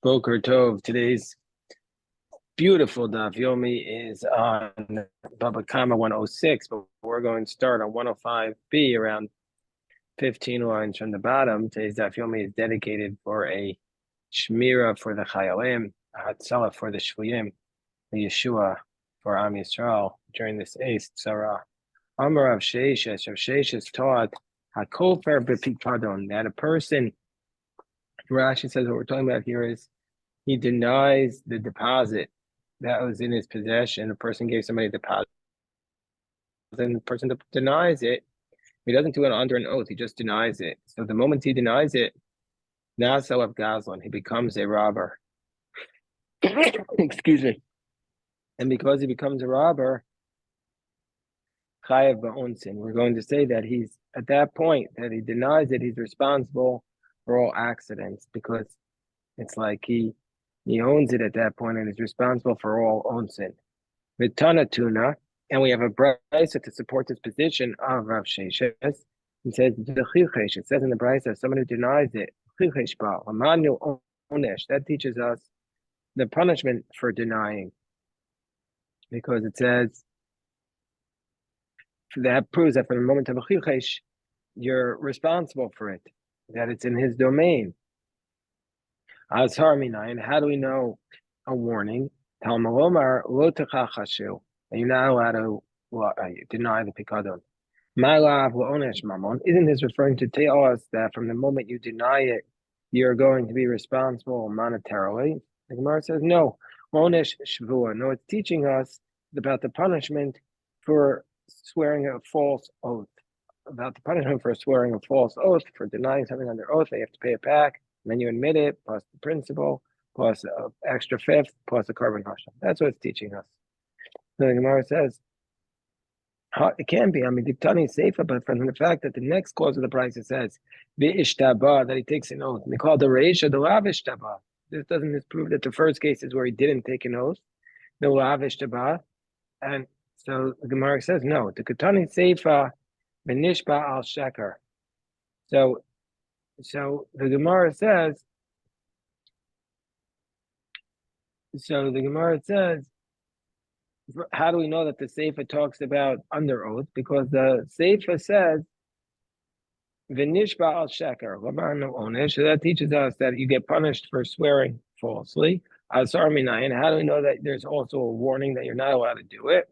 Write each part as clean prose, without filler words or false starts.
Boker Tov. Today's beautiful daf yomi is on Bava Kamma 106, but we're going to start on 105b around 15 lines from the bottom. Today's daf yomi is dedicated for a shmira for the chayalim, a hatzalah for the shvuyim, the Yeshua for Am Yisrael during this Eis Tzara. Amar Rav Sheshes taught hakofer b'pikadon, that a person, Rashi says what we're talking about here is he denies the deposit that was in his possession. A person gave somebody a deposit, and the person denies it. He doesn't do it under an oath, he just denies it. So the moment he denies it, Nasel of Gazlan, he becomes a robber. Excuse me. And because he becomes a robber, Chayev Ba'onsin, we're going to say that he's, at that point that he denies it, he's responsible for all accidents, because it's like he owns it at that point and is responsible for all onsin. Vitana tuna, and we have a brisa to support this position of Rav Sheshes. It says it says in the brisa, someone who denies it, that teaches us the punishment for denying, because it says that proves that from the moment of a chichesh, you're responsible for it, that it's in his domain. Azhar minayin, how do we know a warning? Talmalomar lo techachashu, you're not allowed to deny the pikadon. Ma'alav la'onesh mamon, isn't this referring to tell us that from the moment you deny it, you're going to be responsible monetarily? The Gemara says no. Onesh shvua, no, it's teaching us about the punishment for swearing a false oath. About the punishment for swearing a false oath, for denying something under oath, they have to pay it back. And then you admit it, plus the principal, plus an extra fifth, plus a carbon hasham. That's what it's teaching us. So the Gemara says, it can be, diktani sefer, but from the fact that the next clause of the price it says, v'ishtaba, that he takes an oath. And they call the reisha the lav ishtaba. This doesn't disprove that the first case is where he didn't take an oath, the lav ishtaba. And so the Gemara says, no, the Ketani sefer, v'nishba al sheker. So the Gemara says, how do we know that the Sefer talks about under oath? Because the Sefer says, V'nishba al sheker, so that teaches us that you get punished for swearing falsely. Asar minayin, how do we know that there's also a warning that you're not allowed to do it?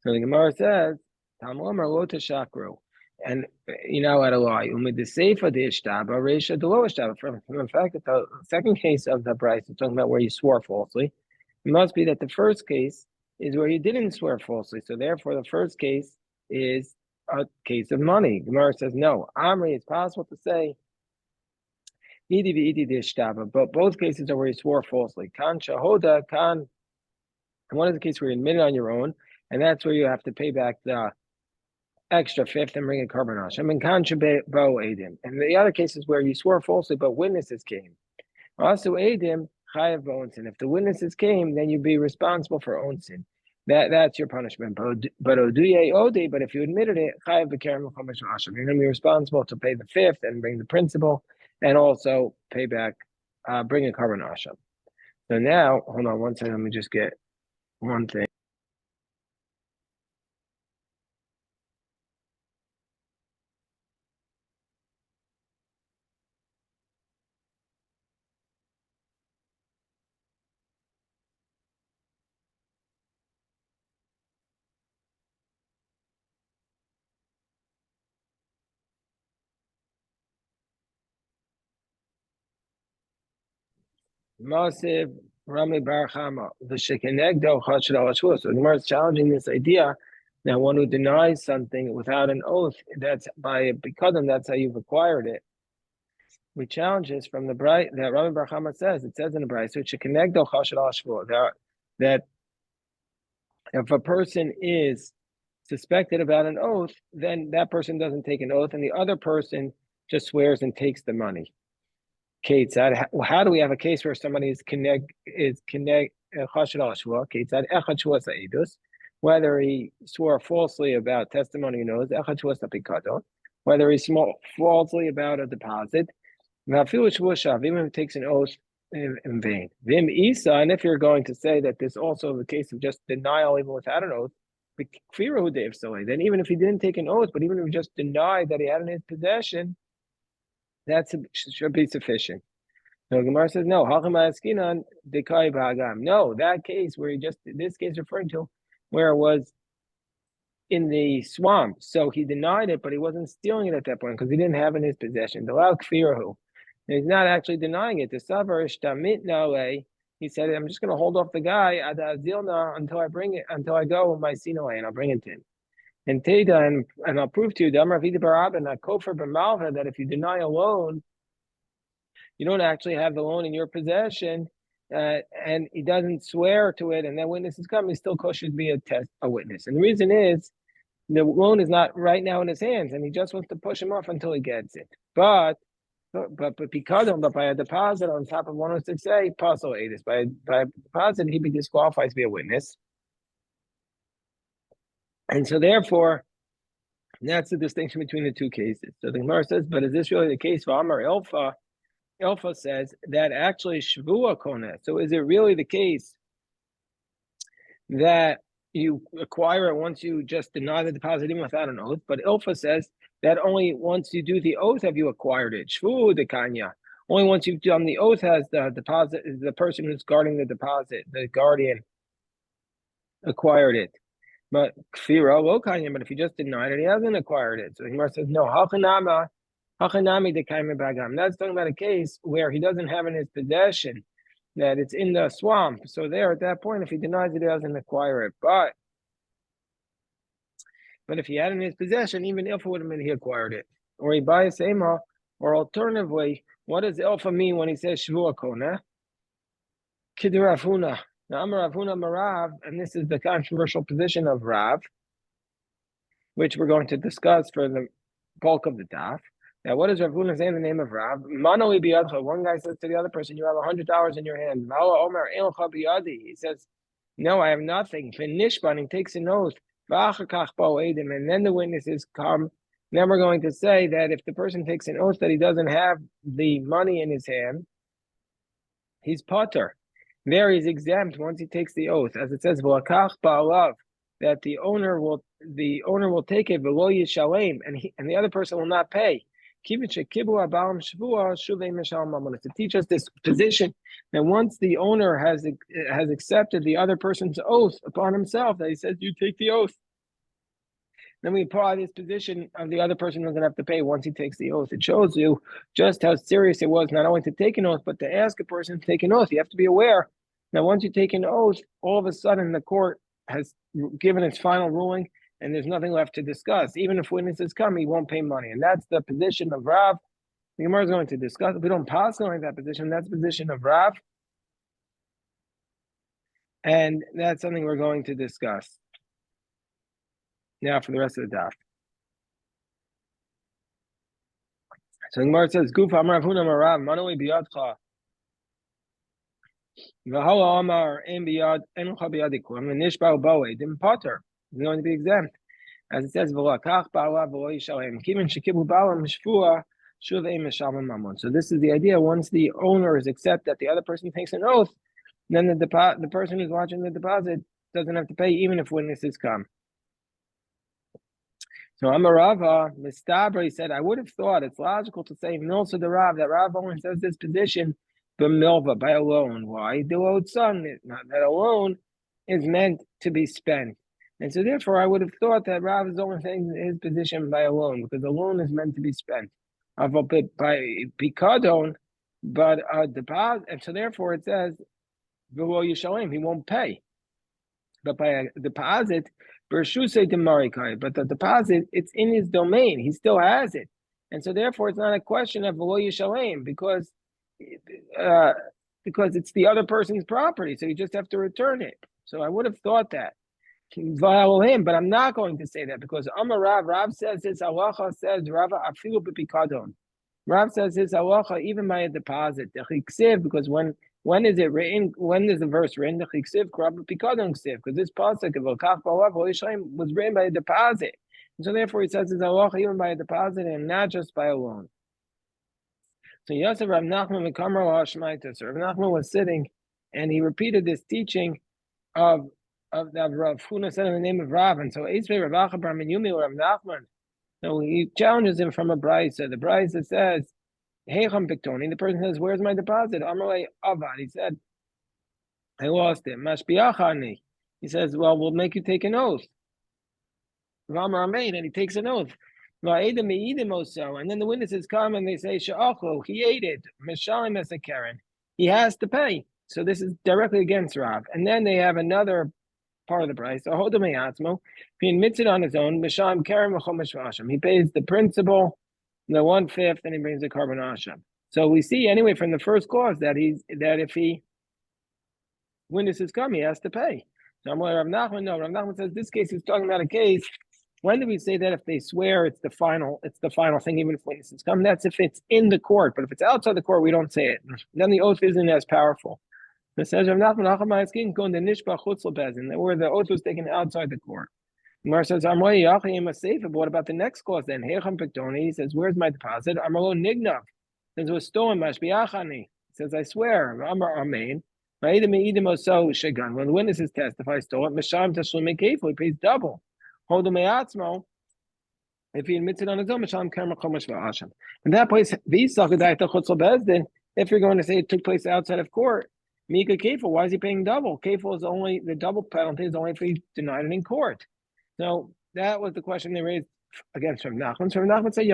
So the Gemara says, Talmud lo teshakru, and you're not allowed to lie. Umid the Sefer the ishtaba, reisha the lo ishtaba. From the fact that the second case of the Bryce is talking about where you swore falsely, it must be that the first case is where you didn't swear falsely. So therefore, the first case is a case of money. Gemara says no. Amri, it's possible to say idi v'idi d'ishtaba, but both cases are where you swore falsely. Kan shahoda, kan. And one is the case where you admit it on your own, and that's where you have to pay back the extra fifth and bring a carbon hasham. And kan bo edim. And the other case is where you swore falsely, but witnesses came. Also edim. If the witnesses came, then you'd be responsible for onsin. That's your punishment. But if you admitted it, you're going to be responsible to pay the fifth and bring the principal, and also pay back, bring a carbon asham. So now, hold on one second. Let me just get one thing. Masiv Rami Bava Kamma, the Shekenegdo Chashid al Ashua. So the Gemara is challenging this idea that one who denies something without an oath, that's by Bikadam, that's how you've acquired it. We challenge this from the bright that Rami Bava Kamma says. It says in the bright, so Shekenegdo Chashid al Ashua, that if a person is suspected about an oath, then that person doesn't take an oath, and the other person just swears and takes the money. Ketzad, how do we have a case where somebody is chashid al shua? Ketzad echad shua sa'idus, whether he swore falsely about testimony he knows, echad shua sa'pikadon, whether he swore falsely about a deposit, Even if it takes an oath in vain. Vim Isa, and if you're going to say that this also the case of just denial even without an oath, then even if he didn't take an oath, but even if he just denied that he had in his possession, that should be sufficient. So Gemara says, no, no, that case where this case referring to where it was in the swamp. So he denied it, but he wasn't stealing it at that point because he didn't have it in his possession. He's not actually denying it. The Savar Ishtamit, he said, I'm just going to hold off the guy until I bring it, until I go with my Sinai and I'll bring it to him. And Teda, and I'll prove to you, that if you deny a loan, you don't actually have the loan in your possession, and he doesn't swear to it, and then witnesses come, he still should be a witness. And the reason is, the loan is not right now in his hands, and he just wants to push him off until he gets it. But because by a deposit on top of 106A, Pasul Adis, by a deposit, he'd be disqualified to be a witness. And so therefore, that's the distinction between the two cases. So the Gemara says, but is this really the case for Amar Ilfa? Ilfa says that actually Shvua Kona. So is it really the case that you acquire it once you just deny the deposit even without an oath? But Ilfa says that only once you do the oath have you acquired it. Shvu de Kanya. Only once you've done the oath has the deposit, the person who's guarding the deposit, the guardian, acquired it. But Kfira lo Kanya, but if he just denied it, he hasn't acquired it. So Gemara says, no, Hachanami de Kaime Bagam. That's talking about a case where he doesn't have in his possession, that it's in the swamp. So there, at that point, if he denies it, he doesn't acquire it. But if he had in his possession, even Ilfa would have meant he acquired it. Or he buys Ema, or alternatively, what does Ilfa mean when he says Shavua Kona? Kidrafuna. Now, Amar Ravuna Marav, and this is the controversial position of Rav, which we're going to discuss for the bulk of the daf. Now, what does Ravuna say in the name of Rav? Manoli biyadcha. One guy says to the other person, you have $100 in your hand. Mala Omer elcha biyadi. He says, no, I have nothing. Finishban, he takes an oath. And then the witnesses come. Then we're going to say that if the person takes an oath that he doesn't have the money in his hand, he's potter. There he's exempt once he takes the oath, as it says, that the owner will take it, and the other person will not pay. To teach us this position that once the owner has accepted the other person's oath upon himself, that he says, you take the oath, then we apply this position of the other person doesn't have to pay once he takes the oath. It shows you just how serious it was not only to take an oath, but to ask a person to take an oath. You have to be aware that once you take an oath, all of a sudden the court has given its final ruling and there's nothing left to discuss. Even if witnesses come, he won't pay money. And that's the position of Rav. The Gemara is going to discuss. We don't pass on that position. That's the position of Rav. And that's something we're going to discuss now for the rest of the daf. So the Gemara says, "Guf Amar Avuna Marav Manoi Biyadcha V'Hala Amar Ein Biyad Ein Cha Biyadikum V'Nishbal Boe Dim Potter is going to be exempt, as it says, V'Lakach Ba'ala V'Lo Yishalem Kimin Shekibu Ba'ala Mishfua Shuv Ein Mishalem Mamon." So this is the idea. Once the owner is accept that the other person takes an oath, then the person who's watching the deposit doesn't have to pay, even if witnesses come. So Amarava, Mistabra, he said, I would have thought it's logical to say Milsa the Rav, that Rav only says this position, B'milva, by a loan. Why? The owed son, that a loan is meant to be spent. And so therefore, I would have thought that Rav is only saying his position by a loan, because the loan is meant to be spent. By Pikadon, but a deposit, and so therefore it says, V'lo Yishalem, he won't pay. But by a deposit, but the deposit, it's in his domain. He still has it. And so therefore, it's not a question of V'lo Yishalem, because it's the other person's property. So you just have to return it. So I would have thought that. But I'm not going to say that, because Amar Rav says his halacha says, Rav afilu b'pikadon. Rav says his halacha even by a deposit. Because when is it written? When is the verse written? Because this pasuk was written by a deposit, and so therefore he says it's halacha even by a deposit and not just by a loan. So Yosef Rav Nachman Mekamar Hashmaita. So Rav Nachman was sitting, and he repeated this teaching of Rav Huna said in the name of Rav. And so Eisvei Rav Acha Bar Menyumi Rav Nachman. So he challenges him from a brisa. The brisa says, Heicham Piktoni. The person says, "Where's my deposit?" Amalei Avad. He said, "I lost it." Mashbiachani. He says, "Well, we'll make you take an oath." Ramar Amein, and he takes an oath. And then the witnesses come and they say, Sha'achu, he ate it. Mishalim as a Karen. He has to pay. So this is directly against Rav. And then they have another part of the price. Ahodameyatzmo, he admits it on his own. Mishalim Karen Machomish Vasham. He pays the principal, the 1/5, and he brings the carbon asham. So we see anyway from the first clause that if he witnesses come, he has to pay. So I'm like, Rav Nachman says this case he's talking about a case. When do we say that if they swear it's the final thing, even if witnesses come? That's if it's in the court. But if it's outside the court, we don't say it. Then the oath isn't as powerful. It says Rav Nachman where the oath was taken outside the court. Mar says, but what about the next clause then? He says, where's my deposit? Amalo Nignav. Says it was stolen. He says, I swear. Amar Amen. When the witnesses testify, stole it. He pays double. If he admits it on his own, in that place, if you're going to say it took place outside of court, Mika Kefil, why is he paying double? Kefil is only the double penalty is only if he denied it in court. So that was the question they raised against Rav Nachman. So Rav Nachman said,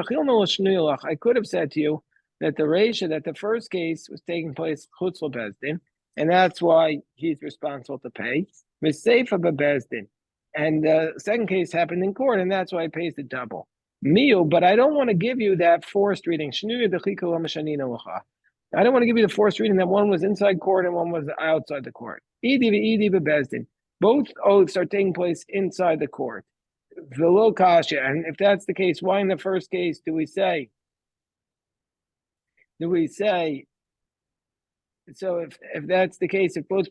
I could have said to you that the first case was taking place chutz bezdin, and that's why he's responsible to pay. Miseifa bezdin. And the second case happened in court, and that's why he pays the double. But I don't want to give you that forced reading. I don't want to give you the forced reading that one was inside court and one was outside the court. Both oaths are taking place inside the court. And if that's the case, why in the first case do we say? So if that's the case, if both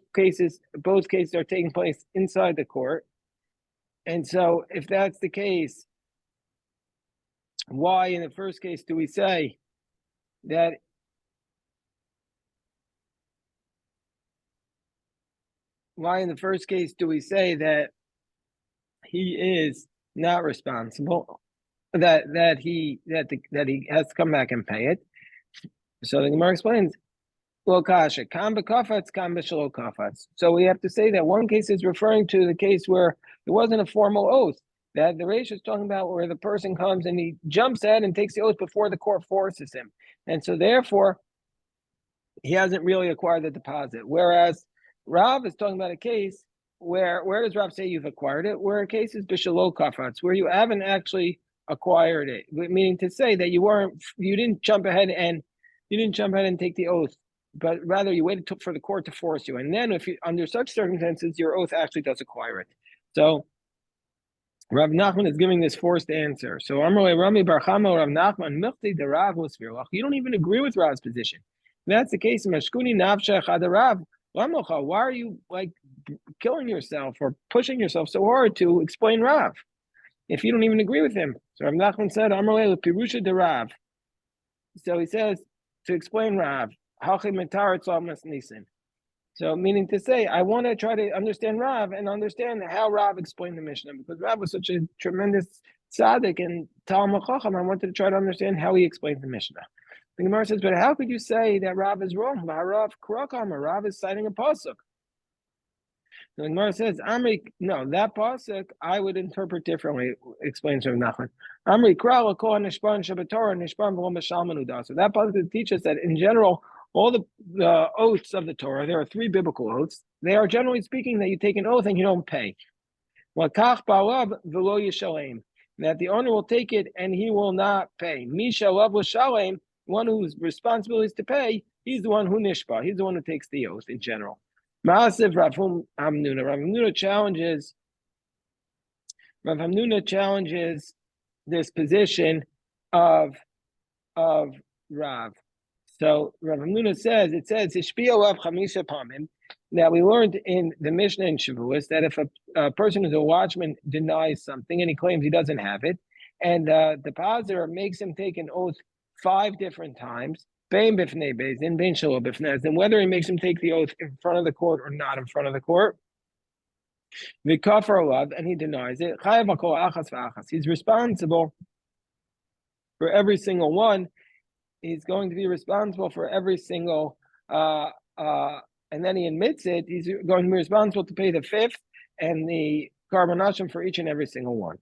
cases are taking place inside the court. And so if that's the case, why in the first case do we say that he is not responsible, that he has to come back and pay it? So the Gemara explains, well, kasha, kam b'kafatz, kam b'shelo kafatz. So we have to say that one case is referring to the case where it wasn't a formal oath, that the Reish is talking about where the person comes and he jumps ahead and takes the oath before the court forces him. And so therefore, he hasn't really acquired the deposit. Whereas Rav is talking about a case where does Rav say you've acquired it? Where a case is b'shelo kafatz, where you haven't actually acquired it, meaning to say that you didn't jump ahead and take the oath, but rather you waited for the court to force you. And then if you, under such circumstances, your oath actually does acquire it. So Rav Nachman is giving this forced answer. So Rami Bar Kamma Rav Nachman Milchti de Rav Usvirlach. You don't even agree with Rav's position. If that's the case, Mashkuni Navshech Rav. Why are you like killing yourself or pushing yourself so hard to explain Rav if you don't even agree with him? So Rav Nachman said, Amalei Pirusha de Rav. So he says to explain Rav, so meaning to say, I want to try to understand Rav and understand how Rav explained the Mishnah, because Rav was such a tremendous tzaddik and Talmud Chacham. I wanted to try to understand how he explained the Mishnah. The Gemara says, but how could you say that Rav is wrong? Rav is citing a pasuk. The Gemara says, no, that pasuk I would interpret differently, explains Rav Nachman. So that pasuk teaches that in general, all the oaths of the Torah, there are 3 biblical oaths. They are generally speaking that you take an oath and you don't pay. That the owner will take it and he will not pay. One whose responsibility is to pay, he's the one who nishpa. He's the one who takes the oath in general. Ma'asiv Rav Hamnuna challenges this position of Rav. So Rav Hamnuna says, that we learned in the Mishnah in Shavuos that if a person who's a watchman denies something and he claims he doesn't have it, and the depositor makes him take an oath 5 different times, Bein b'fnei bezdin, bein shelo b'fnei bezdin, whether he makes him take the oath in front of the court or not in front of the court. V'kafar alav, and he denies it. Chayav hakol achas v'achas. He's responsible for every single one. He's going to be responsible for every single, and then he admits it. He's going to be responsible to pay the fifth and the carbonashim for each and every single one.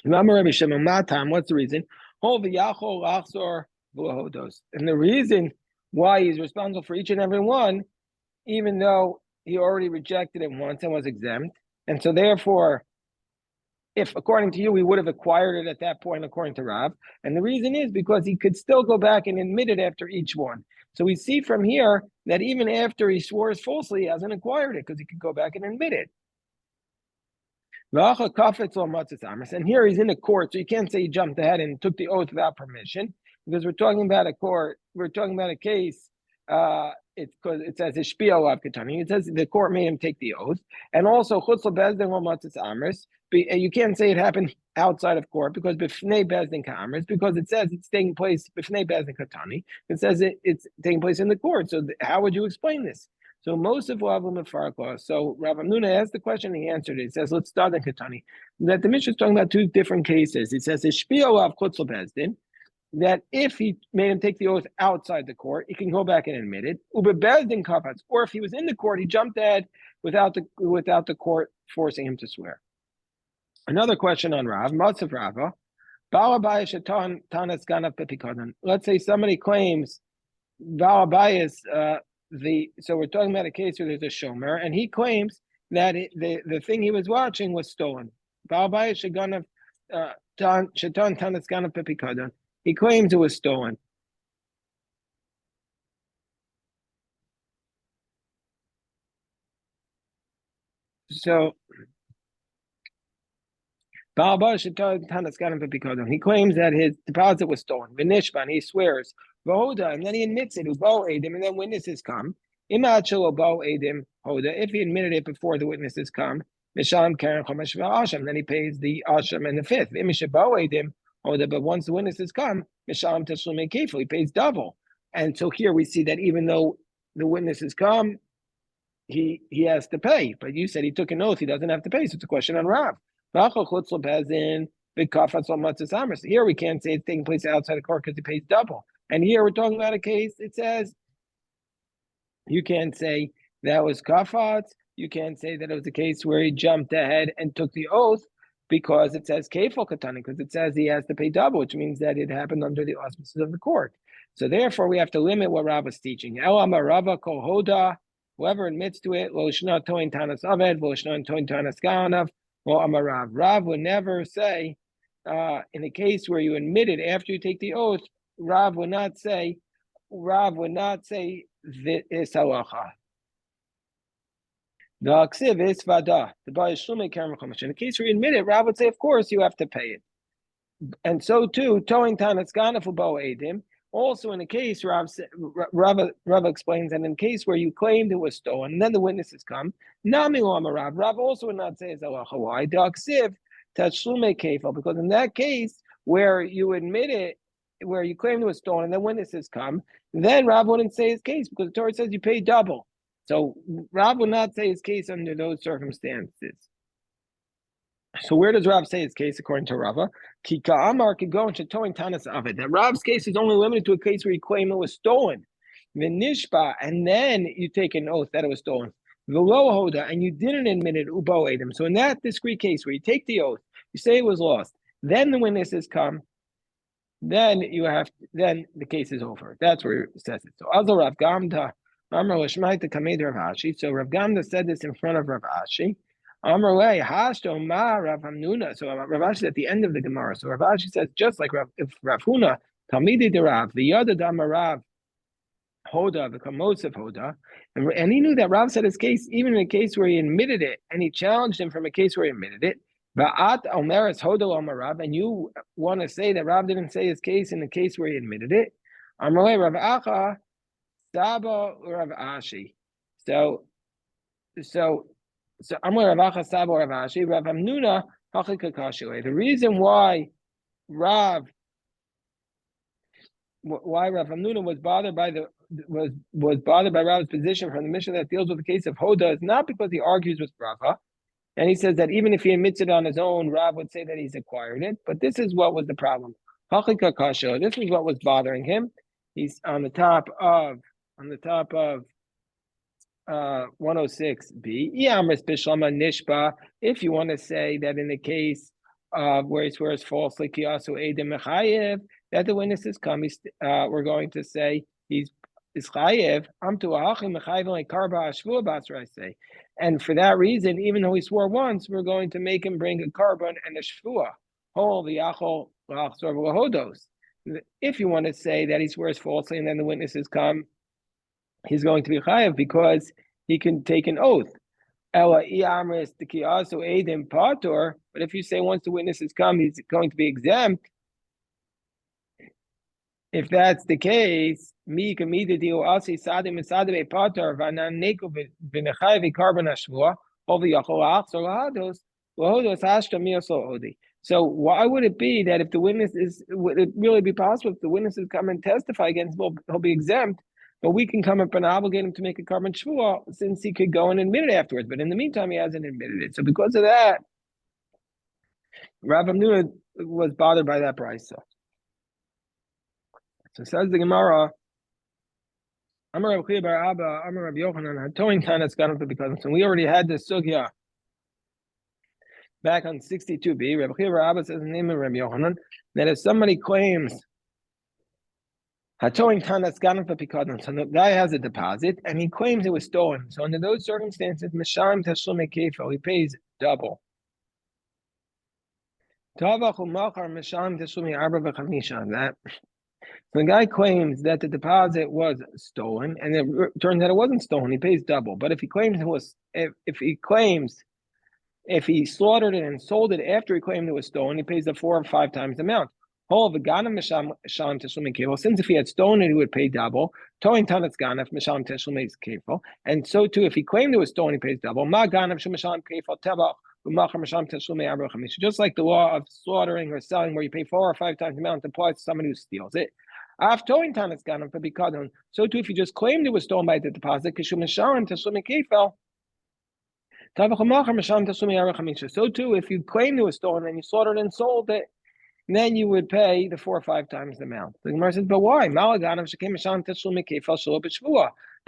What's the reason? And the reason why he's responsible for each and every one, even though he already rejected it once and was exempt, and so therefore, if according to you, we would have acquired it at that point, according to Rav, and the reason is because he could still go back and admit it after each one. So we see from here that even after he swore falsely, he hasn't acquired it because he could go back and admit it. And here he's in the court, so you can't say he jumped ahead and took the oath without permission, because we're talking about a court. We're talking about a case. It's because it says it says the court made him take the oath, and also you can't say it happened outside of court because b'fnei bezdin ka'amris, because it says it's taking place b'fnei bezdin katani. It says it's taking place in the court. So how would you explain this? So most of Lavum and Farkla. So Rav Amnuna asked the question, and he answered it. He says, let's start in Katani. That the Mishnah is talking about two different cases. It says that if he made him take the oath outside the court, he can go back and admit it. Or if he was in the court, he jumped ahead without the court forcing him to swear. Another question on Rav, Matzav Rava. Let's say somebody claims Balabayas, so we're talking about a case where there's a shomer, and he claims that the thing he was watching was stolen. He claims it was stolen. So he claims that his deposit was stolen. Vinishban, he swears. And then he admits it. And then witnesses come. If he admitted it before the witnesses come, then he pays the asham and the fifth. But once the witnesses come, he pays double. And so here we see that even though the witnesses come, he has to pay. But you said he took an oath, he doesn't have to pay. So it's a question on Rav. Here we can't say it's taking place outside the court because he pays double. And here we're talking about a case, it says, you can't say that was kafats, you can't say that it was a case where he jumped ahead and took the oath, because it says kefal katani, because it says he has to pay double, which means that it happened under the auspices of the court. So therefore, we have to limit what Rav is teaching. Elama Rava kol hoda, whoever admits to it, lo shna toin tanas aved, lo shna toin tanas ganav, lo amarav. Rav would never say, in a case where you admit it after you take the oath, Rav would not say this halacha. The aksiv is vada. The ba'ishlume kerem. In the case where you admit it, Rav would say, of course, you have to pay it. And so too, towing tanas ganav ubo edim. Also, in a case, Rav explains that in a case where you claimed it was stolen, and then the witnesses come, nami Rav. Rav also would not say it's halacha. Why? The aksiv tashlume kefal, because in that case where you admit it, where you claim it was stolen, and then witnesses come, then Rav wouldn't say his case because the Torah says you pay double. So Rav would not say his case under those circumstances. So where does Rav say his case according to Rava? Ki ka'amar could go into towing tanas avid. That Rav's case is only limited to a case where you claim it was stolen. V'nishba, and then you take an oath that it was stolen. V'lo hoda, and you didn't admit it ubo edim. So in that discrete case where you take the oath, you say it was lost, then the witnesses come, then the case is over. That's where it says it. So also Rav Gamda, Amar Lashmaita Kamed Rav Ashi. So Rav Gamda said this in front of Rav Ashi. Amar Lei Hashto Ma Rav Hamnuna. So Rav Ashi is at the end of the Gemara. So Rav Ashi says, just like Rav Huna, Talmidi de Rav, the Yada Dama Rav Hoda, the Kamosef Hoda, and he knew that Rav said his case, even in a case where he admitted it, and he challenged him from a case where he admitted it. Va'at Omeres Hodel Rav, and you want to say that Rav didn't say his case in the case where he admitted it. Amalei Rav Acha Saba Rav Ashi. So Amalei Rav Acha Saba Rav Ashi. Rav Hamnuna Hachikakashile. The reason why Rav why Rav Hamnuna was bothered by was bothered by Rav's position from the mission that deals with the case of Hoda is not because he argues with Rava, and he says that even if he admits it on his own, Rav would say that he's acquired it. But this is what was the problem. Hachika kasha. This is what was bothering him. He's on the top of 106b. Nishba. If you want to say that in the case of where he swears falsely, kiyasu edim mechayev, that the witnesses come, we're going to say he's chayev. Amtu ahachim mechayev like karba ashvua basra. I say, and for that reason, even though he swore once, we're going to make him bring a carbon and a shvua. Hol v'yachol v'achzor v'hodos. If you want to say that he swears falsely and then the witnesses come, he's going to be chayev because he can take an oath. But if you say once the witnesses come, he's going to be exempt. If that's the case, so why would it be that if the witnesses, would it really be possible if the witnesses come and testify against him, he'll be exempt? But we can come up and obligate him to make a carbon shvua since he could go and admit it afterwards. But in the meantime, he hasn't admitted it. So because of that, Rav Hamnuna was bothered by that brisa. So says the Gemara, Amar Rav Chiya bar Abba, Amar Rav Yochanan, Hatoin Tanas Ganaf because and we already had this sugya back on 62b. Rav Chiya bar Abba says in the name of Rav Yochanan that if somebody claims Hatoin Tanas Ganaf because so the guy has a deposit and he claims it was stolen. So under those circumstances, Misham Tashlum Kefo, he pays double. That the guy claims that the deposit was stolen, and it turns out it wasn't stolen. He pays double. But if he claims it was, if he slaughtered it and sold it after he claimed it was stolen, he pays the 4 or 5 times the amount. Since if he had stolen it, he would pay double. And so too, if he claimed it was stolen, he pays double. Just like the law of slaughtering or selling, where you pay 4 or 5 times the amount, applies to somebody who steals it. So too, if you just claimed it was stolen by the deposit, so too, if you claimed it was stolen and you slaughtered and sold it, then you would pay the 4 or 5 times the amount. The Gemara says, but why? But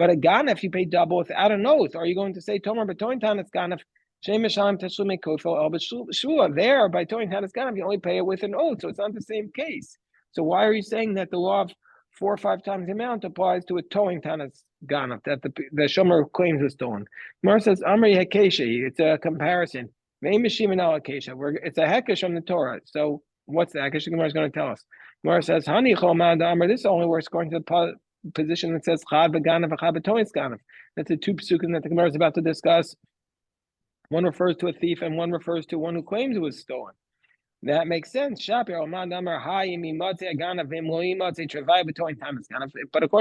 a ganef, you pay double without an oath. Are you going to say, Tomer b'toin tanas ganef, there, by Toin Tanas Ganef, you only pay it with an oath, so it's not the same case. So why are you saying that the law of 4 or 5 times the amount applies to a Toin Tanas Ganef, that the Shomer claims was stolen? Gemara says, Amri Hekeshi, it's a comparison. It's a Hekesh from the Torah. So what's the Hekesh? The Gemara is going to tell us. Gemara says, Hani Chomad Amr, this only works according to the position that says Chad B'Ganef, Chad B'Toin Ganef. That's the 2 psukim that the Gemara is about to discuss. One refers to a thief and one refers to one who claims it was stolen. That makes sense. But according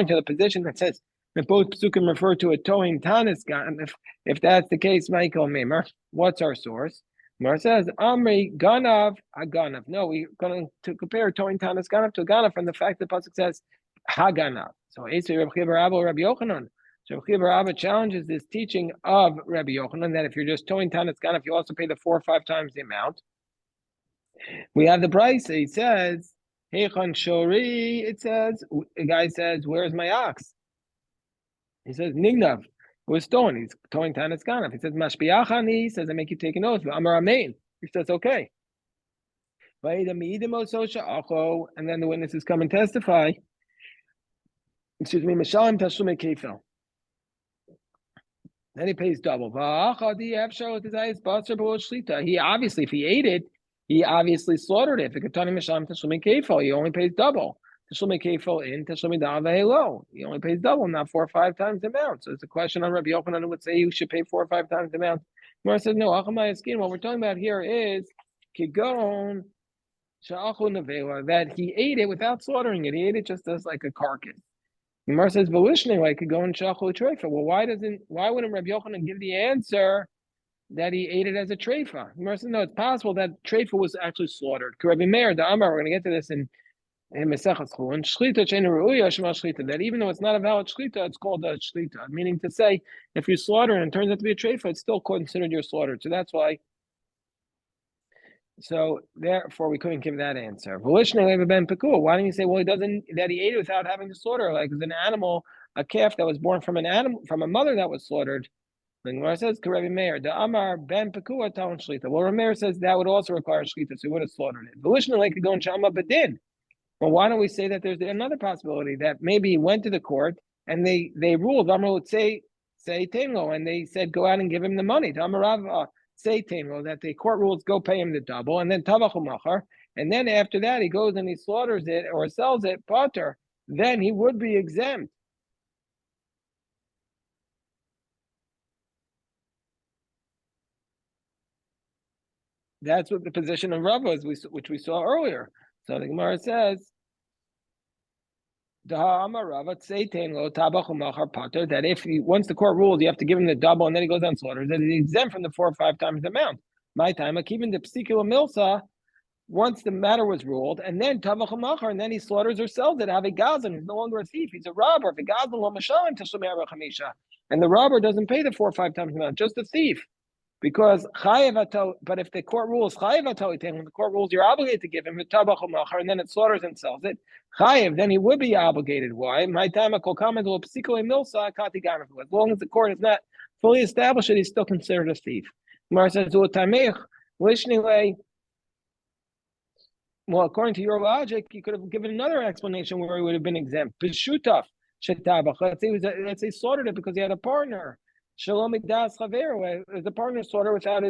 to the position that says that both psukim refer to a tohin tanis ganaf, if that's the case, Michael Mimer, what's our source? Mar says, Amri ganav aganav. No, we're going to compare tohin tanis ganaf to a ganaf from the fact that the pasuk says haganav. So Esau Rabbi Yochanan. So Rabbi Abba challenges this teaching of Rabbi Yochanan that if you're just towing Tanas Ganef, you also pay the 4 or 5 times the amount. We have the price. It says, Heichon Shori. It says, the guy says, where's my ox? He says, Nignav. It was stolen. He's towing Tanas Ganef. He says, Mashbiachani. He says, I make you take an oath. Amar Amen. He says, okay. And then the witnesses come and testify. Excuse me, Mishalim Tashume Kefel. Then he pays double. He obviously, if he ate it, he obviously slaughtered it. He only pays double. He only pays double, not 4 or 5 times the amount. So it's a question on Rabbi Yochanan who would say you should pay 4 or 5 times the amount. Gemara says, no, what we're talking about here is Kigon that he ate it without slaughtering it. He ate it just as like a carcass. Gemara says, "Velishne, I could go and shachu treifa." Well, why wouldn't Rabbi Yochanan give the answer that he ate it as a treifa? Gemara says, no, it's possible that treifa was actually slaughtered. Rabbi Meir, the Amar, we're going to get to this in in Mesechus Chulin, Shlita Sheina Ru'uya Shema Shlita, that even though it's not a valid Shlita, it's called a Shlita, meaning to say, if you slaughter and it turns out to be a treifa, it's still considered your slaughter. So that's why. So therefore, we couldn't give that answer. Why don't you say, well, he doesn't, that he ate it without having to slaughter, like an animal, a calf that was born from an animal, from a mother that was slaughtered. The Gemara says, Karevi Meir, the Amar ben Pekua Talon Shlita. Well, Rameir says that would also require Shlita, so he would have slaughtered it. V'lishna could go in Shama Badin. Well, why don't we say that there's another possibility that maybe he went to the court and they ruled, Amar would say Tengo, and they said, go out and give him the money. To Amarav, say Tengo, that the court rules, go pay him the double, and then Tavachu Machar, and then after that, he goes and he slaughters it or sells it, Potter, then he would be exempt. That's what the position of Rav was, which we saw earlier. So the Gemara says, that if once the court rules, you have to give him the double, and then he goes on slaughter, that he's exempt from the 4 or 5 times the amount. My time, even the psikula milsa, once the matter was ruled, and then tavach machar, and then he slaughters or sells it. Have a gazan, he's no longer a thief; he's a robber. If a gazan lo mashalim tashlumer chamisha, and the robber doesn't pay the 4 or 5 times the amount, just a thief. Because chayev, but if the court rules chayev, when the court rules you're obligated to give him the tabach machar, and then it slaughters and sells it, chayev, then he would be obligated. Why? My time a kolkamed will psikole milsa kati ganav. As long as the court is not fully established, he's still considered a thief. Gemara says to tameich lishnei. Well, according to your logic, you could have given another explanation where he would have been exempt. B'shutaf shetabach. Let's say he slaughtered it because he had a partner. Shalom das chaver, the partner slaughter without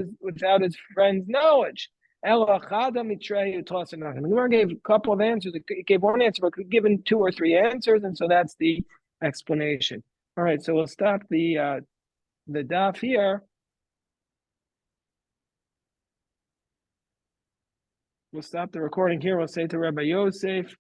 his friend's knowledge. Ela chada mitrei u'tosanach. The Gemara gave a couple of answers. It gave one answer, but could give 2 or 3 answers, and so that's the explanation. All right, so we'll stop the daf here. We'll stop the recording here. We'll say to Rabbi Yosef.